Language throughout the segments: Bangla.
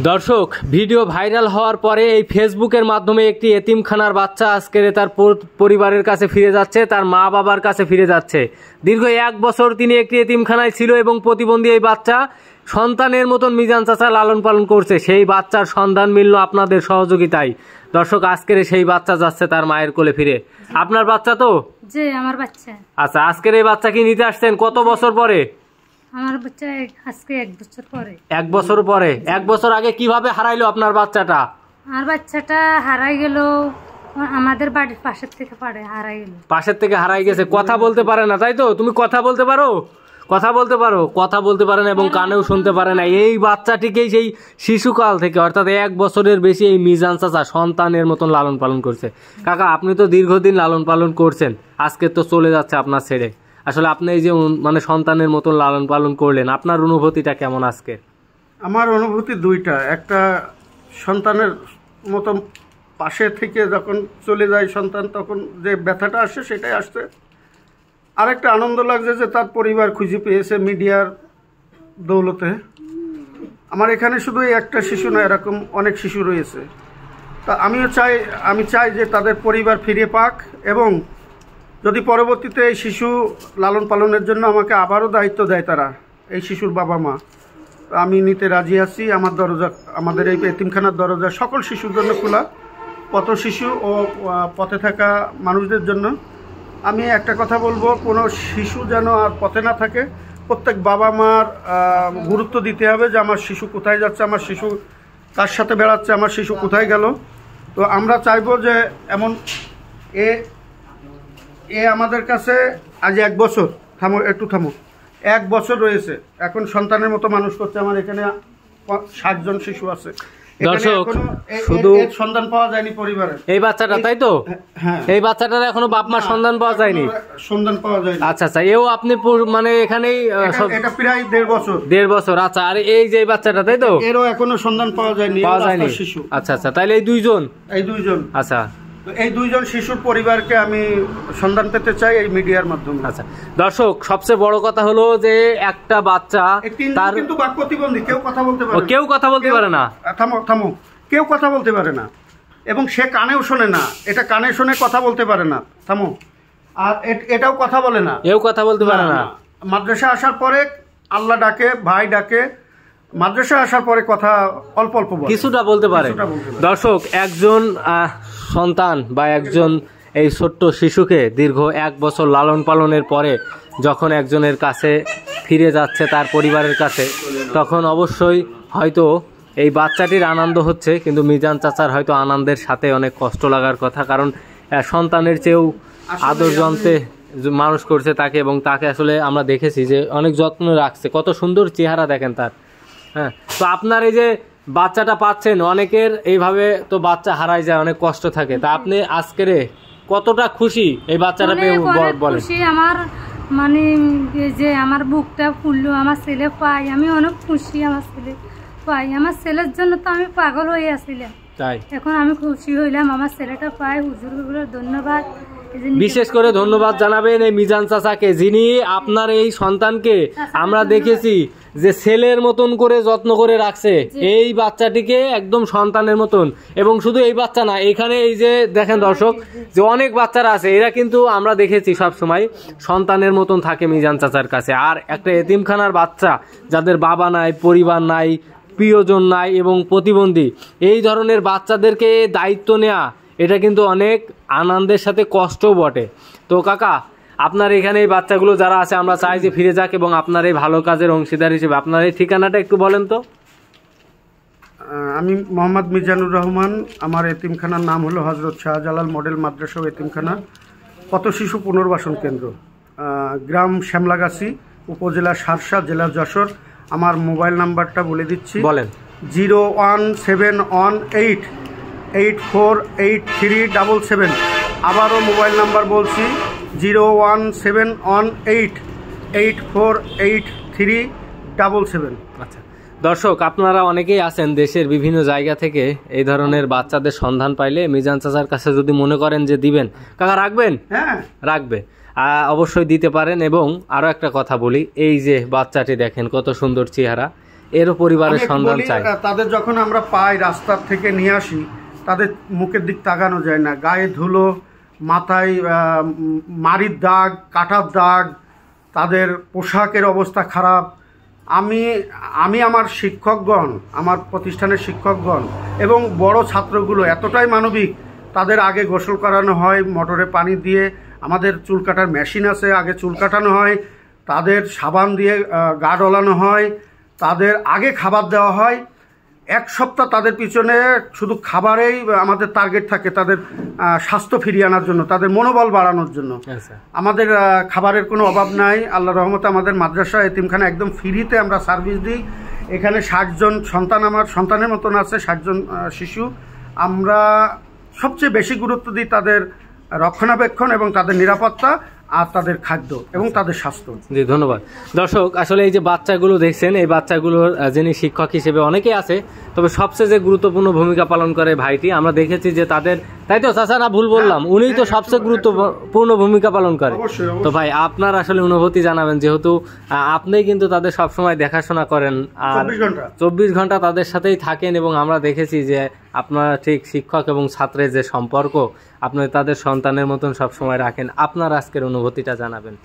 দর্শক, ভিডিও ভাইরাল হওয়ার পরে এই ফেসবুকের মাধ্যমে একটি এতিমখানার বাচ্চা আজকে তার পরিবারের কাছে ফিরে যাচ্ছে, তার মা বাবার কাছে ফিরে যাচ্ছে। দীর্ঘ 1 বছর তিনি একটি এতিমখানায় ছিল এবং প্রতিবন্ধী এই বাচ্চা সন্তানের মতন মিজান চাচা লালন পালন করছে। সেই বাচ্চার সন্ধান মিলল আপনাদের সহযোগিতায়। দর্শক, আজকের সেই বাচ্চা যাচ্ছে তার মায়ের কোলে ফিরে। আপনার বাচ্চা তো? জি, আমার বাচ্চা। আচ্ছা, আজকের এই বাচ্চা কি নিতে আসছেন কত বছর পরে? আমার বাচ্চা আজকে 1 বছর পরে। 1 বছর পরে? 1 বছর আগে কিভাবে হারাইলো আপনার বাচ্চাটা? আমার বাচ্চাটা হারাই গেল আমাদের বাড়ির পাশের থেকে হারাই গেল। পাশের থেকে হারাই গেছে। কথা বলতে পারে না, তাই তো? তুমি কথা বলতে পারো? কথা বলতে পারো? কথা বলতে পারে না এবং কানেও শুনতে পারে না। এই বাচ্চাটিকেই সেই শিশুকাল থেকে অর্থাৎ 1 বছরের বেশি এই মিজান চাচা সন্তানের মতন লালন পালন করছে। কাকা, আপনি তো দীর্ঘদিন লালন পালন করছেন, আজকে তো চলে যাচ্ছে আপনার ছেড়ে। আসলে আপনি এই যে মানে সন্তানের মতন লালন পালন করলেন, আপনার অনুভূতিটা কেমন আজকে? আমার অনুভূতি দুইটা। একটা, সন্তানের মতো পাশে থেকে যখন চলে যায় সন্তান, তখন যে ব্যথাটা আসে সেটাই আসছে। আরেকটা আনন্দ লাগছে যে তার পরিবার খুঁজে পেয়েছে মিডিয়ার দৌলতে। আমার এখানে শুধু একটা শিশু না, এরকম অনেক শিশু রয়েছে। তা আমি চাই যে তাদের পরিবার ফিরে পাক, এবং যদি পরবর্তীতে এই শিশু লালন পালনের জন্য আমাকে আবারও দায়িত্ব দেয় তারা, এই শিশুর বাবা মা, আমি নিতে রাজি আছি। আমাদের এই এতিমখানার দরজা সকল শিশুর জন্য খোলা, পথ শিশু ও পথে থাকা মানুষদের জন্য। আমি একটা কথা বলবো, কোনো শিশু যেন আর পথে না থাকে। প্রত্যেক বাবা মার গুরুত্ব দিতে হবে যে আমার শিশু কোথায় যাচ্ছে, আমার শিশু কার সাথে বেড়াচ্ছে, আমার শিশু কোথায় গেল। তো আমরা চাইবো যে এমন আমাদের কাছে আজ 1 বছর, থামো 1 বছর রয়েছে, এখন সন্তানের মতো মানুষ করছে। আমার এখানে 60 জন শিশু আছে। দর্শক, শুধু সন্ধান পাওয়া যায়নি পরিবারের এই বাচ্চাটা, তাই তো? হ্যাঁ, এই বাচ্চাটার এখনো বাপ মার সন্ধান পাওয়া যায়নি। সন্ধান পাওয়া যায়নি। আচ্ছা আচ্ছা, এও আপনি মানে এখানেই এটা প্রায় 1.5 বছর। 1.5 বছর। আচ্ছা, আর এই যে বাচ্চাটা, তাই তো? এরও এখনো সন্ধান পাওয়া যায়নি শিশু। আচ্ছা আচ্ছা, তাহলে এই দুইজন। আচ্ছা, এই দুইজন শিশুর পরিবারকে আমি সন্ধান পেতে চাই এই মিডিয়ার মাধ্যমে। আচ্ছা দর্শক, সবচেয়ে বড় কথা হলো যে একটা বাচ্চা তার কিন্তু বাক প্রতিবন্ধী, কেউ কথা বলতে পারে না। কেউ কথা বলতে পারে না। থামো, কেউ কথা বলতে পারে না, এবং সে কানেও শোনে না। এটা কানে শুনে কথা বলতে পারে না। থামো। আর এটাও কথা বলে না, এও কথা বলতে পারে না। মাদ্রাসা আসার পরে আল্লাহ ডাকে, ভাই ডাকে, মাদ্রাসা আসার পরে কথা অল্প অল্প কিছুটা বলতে পারে। দর্শক, একজন সন্তান বা একজন এই ছোট্ট শিশুকে দীর্ঘ 1 বছর লালন পালনের পরে যখন একজনের কাছে ফিরে যাচ্ছে তার পরিবারের কাছে, তখন অবশ্যই হয়তো এই বাচ্চাটির আনন্দ হচ্ছে, কিন্তু মিজান চাচার হয়তো আনন্দের সাথে অনেক কষ্ট লাগার কথা। কারণ সন্তানের চেয়েও আদর যন্ত্রে মানুষ করছে তাকে, এবং তাকে আসলে আমরা দেখেছি যে অনেক যত্ন রাখছে। কত সুন্দর চেহারা দেখেন তার। হ্যাঁ, তো আপনার এই যে বাচ্চাটা পাচ্ছেন, অনেকের এইভাবে তো বাচ্চা হারায় যায়, অনেক কষ্ট থাকে। তা আপনি আজকের কতটা খুশি এই বাচ্চাটা পেয়ে বলেন? খুশি আমার, মানে যে আমার বুকটা ফুললো, আমার ছেলে পাই, আমি অনেক খুশি। আমার ছেলে পাই, আমার ছেলের জন্য তো আমি পাগল হয়ে আসছিলাম, তাই এখন আমি খুশি হইলাম আমার ছেলেটা পাই। হুজুরগুলো ধন্যবাদ। বিশেষ করে ধন্যবাদ জানাবেন এই মিজান চাচাকে, যিনি আপনার এই সন্তানকে আমরা দেখেছি যে ছেলের মতন করে যত্ন করে রাখছে এই বাচ্চাটিকে, একদম সন্তানের মতন। এবং শুধু এই বাচ্চা না, এখানে এই যে দেখেন দর্শক, যে অনেক বাচ্চারা আছে, এরা কিন্তু আমরা দেখেছি সব সময় সন্তানের মতন থাকে মিজান চাচার কাছে। আর একটা এতিমখানার বাচ্চা যাদের বাবা নাই, পরিবার নাই, প্রিয়জন নাই এবং প্রতিবন্ধী, এই ধরনের বাচ্চাদেরকে দায়িত্ব নেওয়া, এটা কিন্তু অনেক আনন্দের সাথে কষ্টও বটে। তো কাকা, আপনার এখানে এই বাচ্চাগুলো যারা আছে, আমরা চাই যে ফিরে যাক, এবং আপনার এই ভালো কাজের অংশীদার হিসেবে আপনার এই ঠিকানাটা একটু বলেন তো। আমি মোহাম্মদ মিজানুর রহমান। আমার এতিমখানার নাম হলো হজরত শাহজালাল মডেল মাদ্রাসা এতিমখানা, পথ শিশু পুনর্বাসন কেন্দ্র, গ্রাম শ্যামলাগাছি, উপজেলা শার্শা, জেলা যশোর। আমার মোবাইল নাম্বারটা বলে দিচ্ছি, বলেন। 01718848377। আবারও মোবাইল নাম্বার বলছি, 01718848377। আচ্ছা দর্শক, আপনারা অনেকেই আছেন দেশের বিভিন্ন জায়গা থেকে, এই ধরনের বাচ্চাদের সন্ধান পাইলে মিজান চাচার কাছে যদি মনে করেন যে দিবেন, কাকা রাখবেন? হ্যাঁ, রাখবে, অবশ্যই দিতে পারেন। এবং আরও একটা কথা বলি, এই যে বাচ্চাটি দেখেন কত সুন্দর চেহারা, এরও পরিবারের আমি একটু সন্ধান বলি, চাই। তাদের যখন আমরা পাই রাস্তার থেকে নিয়ে আসি, তাদের মুখের দিক তাকানো যায় না, গায়ে ধুলো, মাথায় মারির দাগ, কাটার দাগ, তাদের পোশাকের অবস্থা খারাপ। আমি আমার শিক্ষকগণ, আমার প্রতিষ্ঠানের শিক্ষকগণ এবং বড় ছাত্রগুলো এতটাই মানবিক, তাদের আগে গোসল করানো হয় মোটরে পানি দিয়ে, আমাদের চুল কাটার মেশিন আছে, আগে চুল কাটানো হয়, তাদের সাবান দিয়ে গা ডলানো হয়, তাদের আগে খাবার দেওয়া হয়। 1 সপ্তাহ তাদের পিছনে শুধু খাবারেই আমাদের টার্গেট থাকে, তাদের স্বাস্থ্য ফিরিয়ে আনার জন্য, তাদের মনোবল বাড়ানোর জন্য। আমাদের খাবারের কোনো অভাব নাই, আল্লাহর রহমতে আমাদের মাদ্রাসা এতিমখানা একদম ফ্রিতে আমরা সার্ভিস দিই। এখানে 60 জন সন্তান, আমার সন্তানের মতন আছে 60 জন শিশু। আমরা সবচেয়ে বেশি গুরুত্ব দিই তাদের রক্ষণাবেক্ষণ এবং তাদের নিরাপত্তা আর তাদের খাদ্য এবং তাদের স্বাস্থ্য। জি ধন্যবাদ। দর্শক, আসলে এই যে বাচ্চাগুলো দেখছেন, এই বাচ্চাগুলোর যিনি শিক্ষক হিসেবে অনেকেই আছে, তবে সবচেয়ে যে গুরুত্বপূর্ণ ভূমিকা পালন করে ভাইটি, আমরা দেখেছি যে তাদের, তাই তো চাচা না ভুল বললাম, উনিই তো সবচেয়ে গুরুত্বপূর্ণ ভূমিকা পালন করে। তো ভাই আপনার আসলে অনুভূতি জানাবেন, যেহেতু আপনি কিন্তু তাদের সবসময় দেখাশোনা করেন আর 24 ঘন্টা তাদের সাথেই থাকেন, এবং আমরা দেখেছি যে আপনার ঠিক শিক্ষক এবং ছাত্রের যে সম্পর্ক আপনি তাদের সন্তানের মতন সবসময় রাখেন। আপনার আজকের অনুভূতিটা জানাবেন।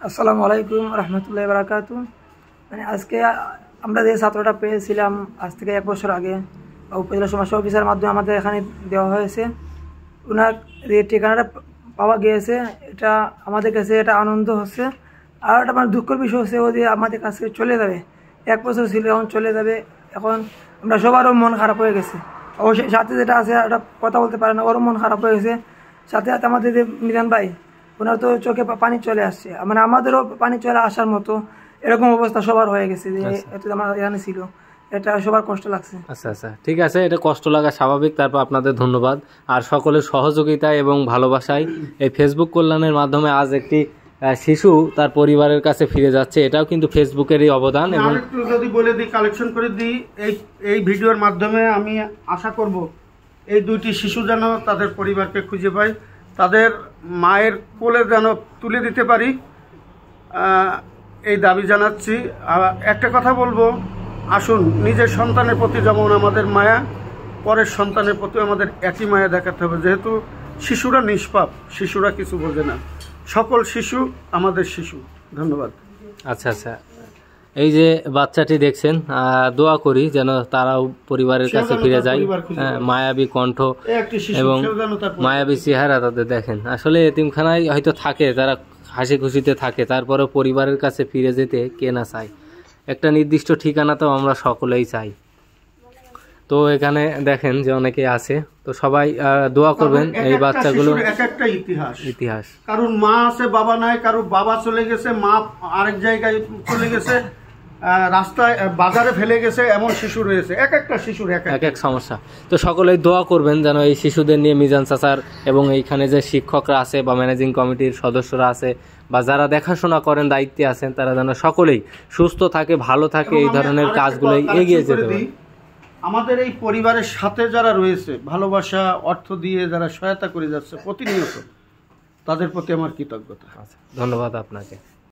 আসসালামু আলাইকুম রহমতুল্লাহি ওয়া বারাকাতুহু। মানে আজকে আমরা যে ছাত্রটা পেয়েছিলাম আজ থেকে 1 বছর আগে, উপজেলা সমস্যা অফিসারের মাধ্যমে আমাদের এখানে দেওয়া হয়েছে, ওনার যে ঠিকানাটা পাওয়া গিয়েছে, এটা আমাদের কাছে এটা আনন্দ হচ্ছে। আর একটা মানে দুঃখের বিষয় হচ্ছে, ও যে আমাদের কাছে চলে যাবে, 1 বছর ছিল এখন চলে যাবে। এখন আমরা সবারও মন খারাপ হয়ে গেছে। অবশ্যই সাথে যেটা আছে একটা কথা বলতে পারে না, ওরও মন খারাপ হয়ে গেছে। সাথে সাথে আমাদের যে মিজান ভাই, ওনার তো চোখে পানি চলে আসছে, মানে আমাদেরও পানি চলে আসার মতো এরকম অবস্থা সবার হয়ে গেছে যে এত আমার এখানে ছিল, এটা সবার কষ্ট লাগছে। আচ্ছা আচ্ছা, ঠিক আছে, এটা কষ্ট লাগা স্বাভাবিক। তারপর আপনাদের ধন্যবাদ আর সকলের সহযোগিতায় এবং ভালোবাসায় এই ফেসবুক কল্যাণের মাধ্যমে আজ একটি শিশু তার পরিবারের কাছে ফিরে যাচ্ছে, এটাও কিন্তু ফেসবুকেরই অবদান। এবং একটু যদি বলে দিই, কালেকশন করে দিই, এই ভিডিওর মাধ্যমে আমি আশা করব এই 2টি শিশু যেন তাদের পরিবারকে খুঁজে পায়, তাদের মায়ের কোলে যেন তুলে দিতে পারি, এই দাবি জানাচ্ছি। একটা কথা বলবো, আসুন নিজের সন্তানের প্রতি যেমন আমাদের মায়া, পরের সন্তানের প্রতি আমাদের একই মায়া দেখাতে হবে। যেহেতু শিশুরা নিষ্পাপ, শিশুরা কিছু বোঝে না, সকল শিশু আমাদের শিশু। ধন্যবাদ। আচ্ছা আচ্ছা, এই যে বাচ্চাটি দেখছেন, দোয়া করি যেন তারাও পরিবারের কাছে ফিরে যায়। মায়াবী কণ্ঠ এবং মায়াবী চেহারা তাদের দেখেন। আসলে এতিমখানায় হয়তো থাকে, তারা হাসি খুশিতে থাকে, তারপরেও পরিবারের কাছে ফিরে যেতে কে না চায়। একটা নির্দিষ্ট ঠিকানা তো আমরা সকলেই চাই। তো এখানে দেখেন যে অনেকে আছে, তো সবাই দোয়া করবেন এই বাচ্চাগুলো। এক একটা ইতিহাস, কারণ মা আছে বাবা নাই, কারো বাবা চলে গেছে, মা আরেক জায়গায় চলে গেছে, রাস্তায় বাজারে ফেলে গেছে, এমন শিশু রয়েছে। এক একটা শিশুর এক এক সমস্যা। তো সকলেই দোয়া করবেন যেন এই শিশুদের নিয়ে মিজান চাচার এবং এইখানে যে শিক্ষকরা আছে বা ম্যানেজিং কমিটির সদস্যরা আছে বা যারা দেখাশোনা করেন, দায়িত্বে আছেন, তারা যেন সকলেই সুস্থ থাকে, ভালো থাকে, এই ধরনের কাজগুলোই এগিয়ে যেতে পারে। আমাদের এই পরিবারের সাথে যারা রয়েছে, ভালোবাসা অর্থ দিয়ে যারা সহায়তা করে যাচ্ছে প্রতিনিয়ত, তাদের প্রতি আমার কৃতজ্ঞতা। ধন্যবাদ আপনাকে।